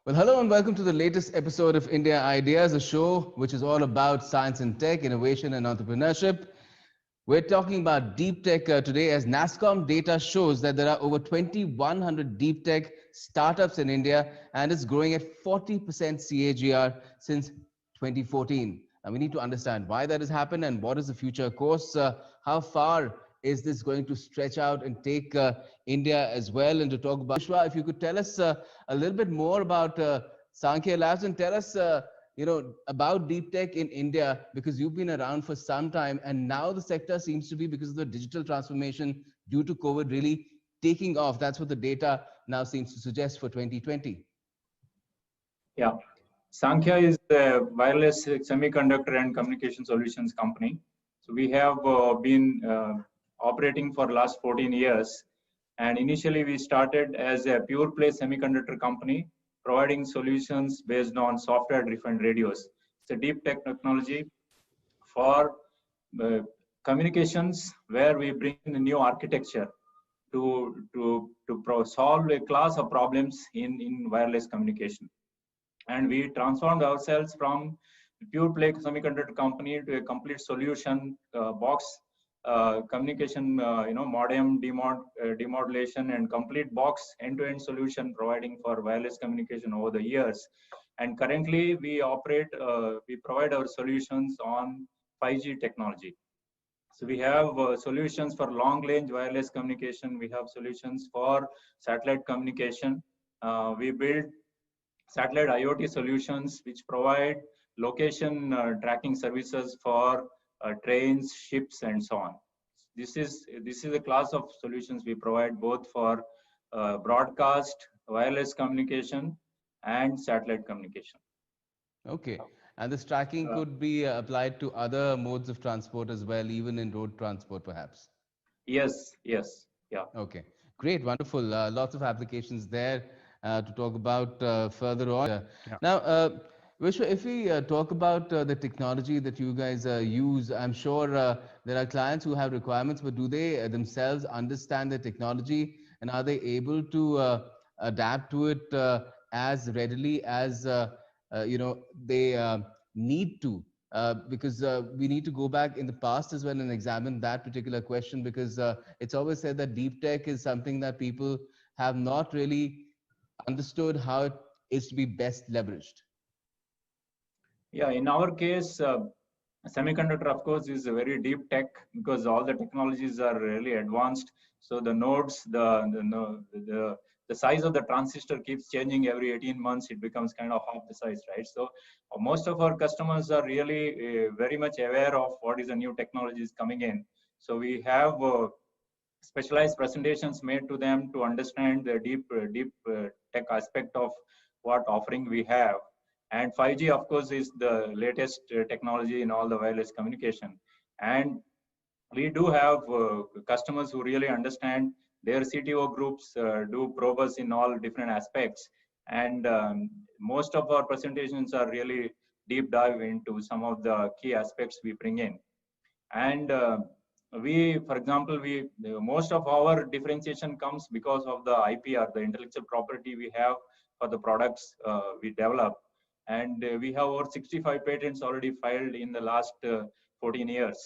Well, hello and welcome to the latest episode of India Ideas, a show which is all about science and tech, innovation and entrepreneurship. We're talking about deep tech today as NASSCOM data shows that there are over 2,100 deep tech startups in India and it's growing at 40% CAGR since 2014. And we need to understand why that has happened and what is the future course. How far is this going to stretch out and take India as well? And to talk about, Vishwa, if you could tell us a little bit more about Sankhya Labs and tell us about deep tech in India, because you've been around for some time and now the sector seems to be, because of the digital transformation due to COVID, really taking off. That's what the data now seems to suggest for 2020. Yeah, Sankhya is a wireless semiconductor and communication solutions company. So we have been operating for last 14 years. And initially we started as a pure play semiconductor company, providing solutions based on software driven radios. It's a deep tech technology for communications where we bring in a new architecture to solve a class of problems in wireless communication. And we transformed ourselves from a pure play semiconductor company to a complete solution box communication, modem, demodulation, and complete box end-to-end solution providing for wireless communication over the years. And currently, we provide our solutions on 5G technology. So we have solutions for long-range wireless communication. We have solutions for satellite communication. We build satellite IoT solutions which provide location tracking services for trains, ships, and so on. This is a class of solutions we provide both for broadcast, wireless communication, and satellite communication. Okay. And this tracking could be applied to other modes of transport as well, even in road transport, perhaps. Yes. Yeah. Okay. Great. Wonderful. Lots of applications there to talk about further on. Yeah. Now, Vishwa, if we talk about the technology that you guys use, I'm sure there are clients who have requirements, but do they themselves understand the technology and are they able to adapt to it as readily as they need to? Because we need to go back in the past as well and examine that particular question, because it's always said that deep tech is something that people have not really understood how it is to be best leveraged. Yeah, in our case, semiconductor, of course, is a very deep tech because all the technologies are really advanced. So the nodes, the size of the transistor keeps changing every 18 months. It becomes kind of half the size, right? So most of our customers are really very much aware of what is the new technologies coming in. So we have specialized presentations made to them to understand the deep tech aspect of what offering we have. And 5G, of course, is the latest technology in all the wireless communication. And we do have customers who really understand. Their CTO groups do probe us in all different aspects. And most of our presentations are really deep dive into some of the key aspects we bring in. And for example, most of our differentiation comes because of the IPR, the intellectual property we have for the products we develop. And we have over 65 patents already filed in the last 14 years.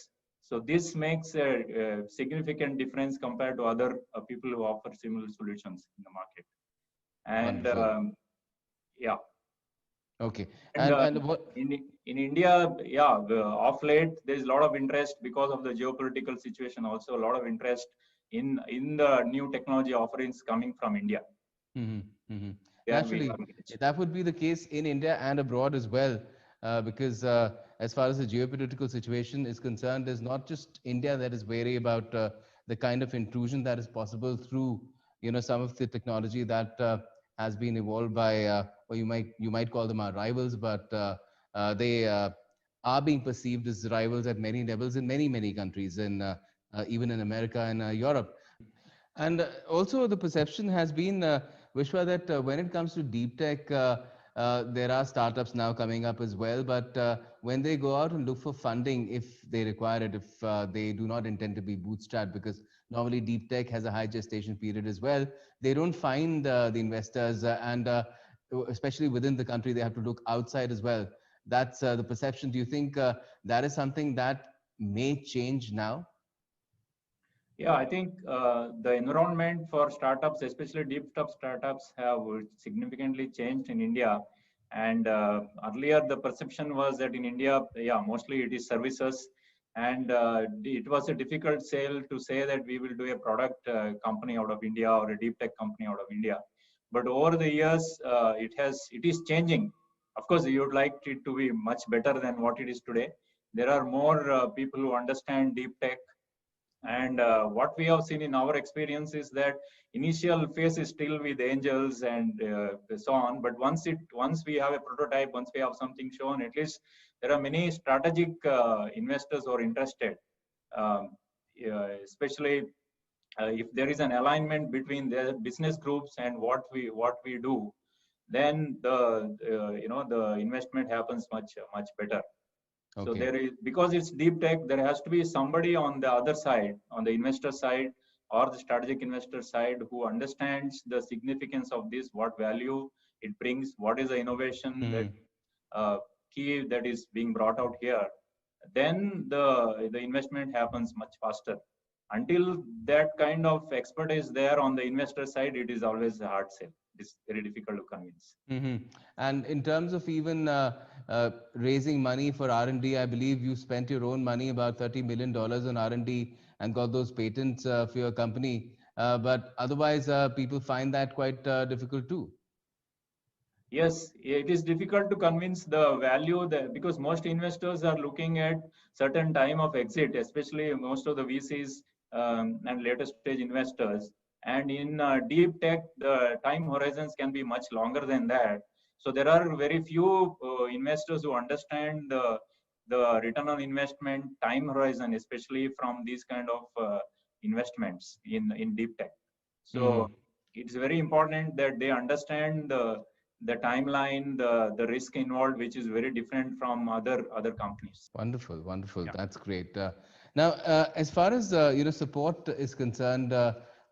So this makes a significant difference compared to other people who offer similar solutions in the market. And yeah. Okay. And what in India, yeah, of late there's a lot of interest because of the geopolitical situation. Also, a lot of interest in the new technology offerings coming from India. Mm-hmm. Mm-hmm. Naturally, that would be the case in India and abroad as well, because as far as the geopolitical situation is concerned, there's not just India that is wary about the kind of intrusion that is possible through, some of the technology that has been evolved by, or you might call them our rivals, but they are being perceived as rivals at many levels in many countries, and even in America and Europe. And also the perception has been, Vishwa, that when it comes to deep tech, there are startups now coming up as well. But when they go out and look for funding, if they require it, if they do not intend to be bootstrapped, because normally deep tech has a high gestation period as well, they don't find the investors. And especially within the country, they have to look outside as well. That's the perception. Do you think that is something that may change now? Yeah, I think the environment for startups, especially deep tech startups, have significantly changed in India. And earlier, the perception was that in India, yeah, mostly it is services, and it was a difficult sale to say that we will do a product company out of India or a deep tech company out of India. But over the years, it is changing. Of course, you would like it to be much better than what it is today. There are more people who understand deep tech, and what we have seen in our experience is that initial phase is still with angels and so on. But once we have a prototype, once we have something shown, at least there are many strategic investors who are interested. Um, Especially if there is an alignment between the business groups and what we do, then the investment happens much better. So Okay. there is, because it's deep tech, there has to be somebody on the other side, on the investor side or the strategic investor side, who understands the significance of this, what value it brings, what is the innovation that Hmm. uh, key that is being brought out here. Then the investment happens much faster. Until that kind of expert is there on the investor side, it is always a hard sell. It's very difficult to convince. Hmm. And in terms of even raising money for R&D, I believe you spent your own money, about $30 million on R&D, and got those patents for your company. But otherwise, people find that quite difficult too. Yes, it is difficult to convince the value that, because most investors are looking at certain time of exit, especially most of the VCs and later stage investors. And in deep tech, the time horizons can be much longer than that. So there are very few investors who understand the return on investment time horizon, especially from these kind of investments in deep tech. So Hmm. it's very important that they understand the timeline, the risk involved, which is very different from other companies. Wonderful, wonderful. Yeah. That's great. Now, as far as support is concerned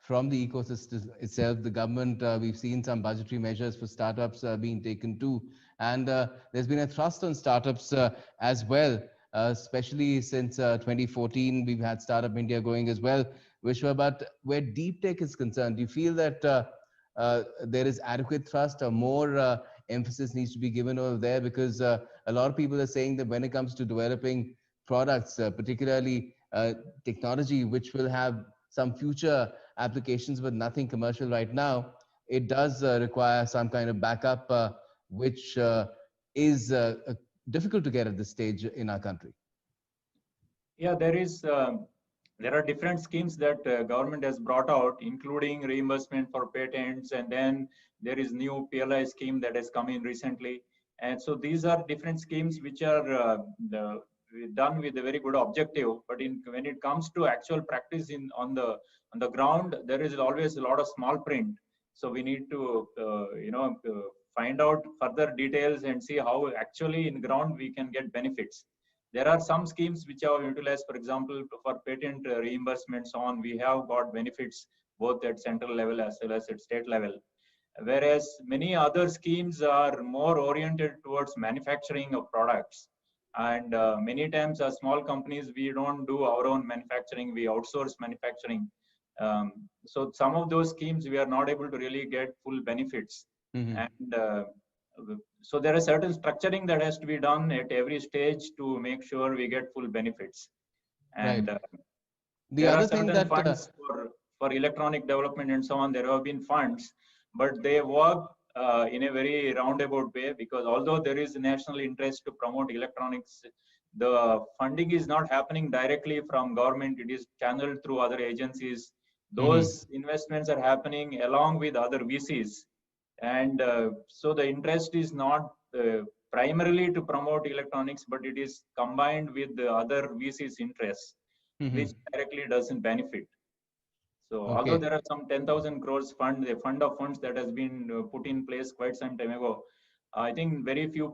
from the ecosystem itself, the government, we've seen some budgetary measures for startups being taken too, and there's been a thrust on startups as well. Especially since 2014, we've had Startup India going as well. Vishwa, but where deep tech is concerned, do you feel that there is adequate thrust or more emphasis needs to be given over there? Because a lot of people are saying that when it comes to developing products, particularly technology, which will have some future applications but nothing commercial right now, it does require some kind of backup, which is difficult to get at this stage in our country. Yeah, there are different schemes that government has brought out, including reimbursement for patents, and then there is new PLI scheme that has come in recently. And so these are different schemes which are done with a very good objective. But when it comes to actual practice on the ground, there is always a lot of small print. So we need to find out further details and see how actually in ground we can get benefits. There are some schemes which are utilized, for example, for patent reimbursements on, we have got benefits both at central level as well as at state level. Whereas many other schemes are more oriented towards manufacturing of products. And many times as small companies, we don't do our own manufacturing, we outsource manufacturing. So some of those schemes, we are not able to really get full benefits. Mm-hmm. And so there is certain structuring that has to be done at every stage to make sure we get full benefits. Right. And The there are other thing certain that funds for electronic development and so on. There have been funds, but they work in a very roundabout way, because although there is national interest to promote electronics, the funding is not happening directly from government. It is channeled through other agencies. Mhm. Those investments are happening along with other VCs. And so the interest is not primarily to promote electronics, but it is combined with the other VCs interests, which Mhm. directly doesn't benefit. So although Okay. there are some 10,000 crores fund, the fund of funds that has been put in place quite some time ago, I think very few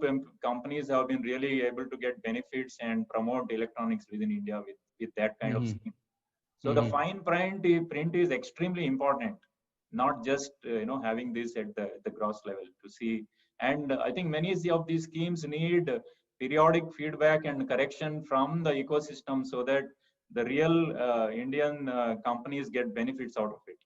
companies have been really able to get benefits and promote electronics within India with that kind of Mhm. scheme. So the Mhm. fine print is extremely important, not just having this at the gross level to see And I think many of these schemes need periodic feedback and correction from the ecosystem so that the real Indian companies get benefits out of it.